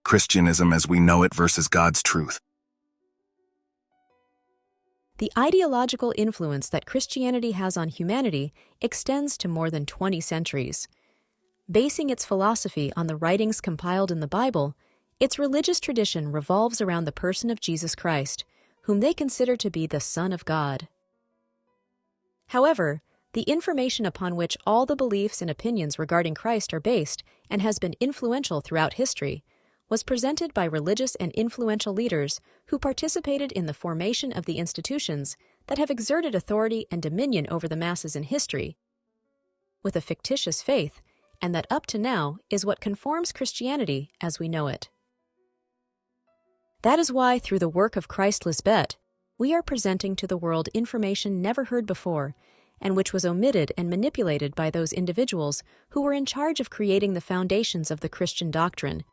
Christianism as we know it versus God's truth. The ideological influence that Christianity has on humanity extends to more than 20 centuries. Basing its philosophy on the writings compiled in the Bible, its religious tradition revolves around the person of Jesus Christ, whom they consider to be the Son of God. However, the information upon which all the beliefs and opinions regarding Christ are based and has been influential throughout history was presented by religious and influential leaders who participated in the formation of the institutions that have exerted authority and dominion over the masses in history, with a fictitious faith, and that up to now is what conforms Christianity as we know it. That is why, through the work of MelquisedecLisbet, we are presenting to the world information never heard before, and which was omitted and manipulated by those individuals who were in charge of creating the foundations of the Christian doctrine,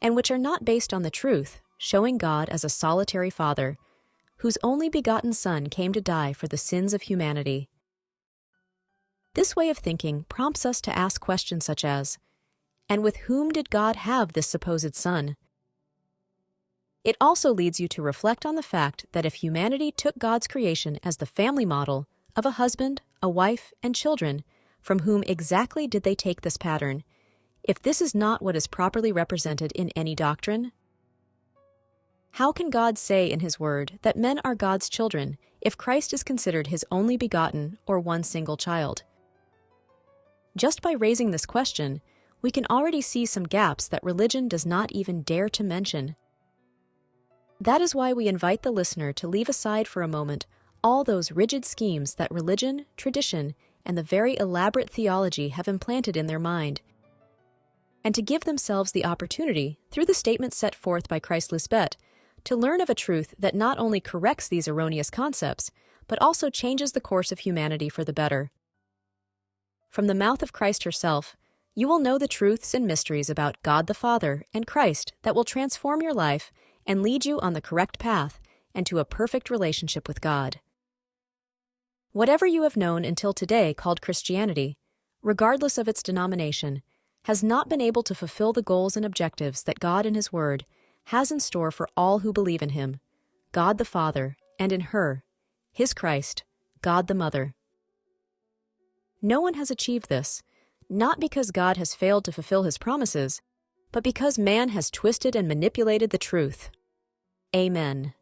and which are not based on the truth, showing God as a solitary Father, whose only begotten Son came to die for the sins of humanity. This way of thinking prompts us to ask questions such as, and with whom did God have this supposed Son? It also leads you to reflect on the fact that if humanity took God's creation as the family model of a husband, a wife, and children, from whom exactly did they take this pattern, if this is not what is properly represented in any doctrine? How can God say in His Word that men are God's children if Christ is considered His only begotten or one single child? Just by raising this question, we can already see some gaps that religion does not even dare to mention. That is why we invite the listener to leave aside for a moment all those rigid schemes that religion, tradition, and the very elaborate theology have implanted in their mind, and to give themselves the opportunity, through the statements set forth by MelquisedecLisbet, to learn of a truth that not only corrects these erroneous concepts, but also changes the course of humanity for the better. From the mouth of Christ herself, you will know the truths and mysteries about God the Father and Christ that will transform your life and lead you on the correct path and to a perfect relationship with God. Whatever you have known until today called Christianity, regardless of its denomination, has not been able to fulfill the goals and objectives that God in His Word has in store for all who believe in Him, God the Father, and in her, His Christ, God the Mother. No one has achieved this, not because God has failed to fulfill His promises, but because man has twisted and manipulated the truth. Amen.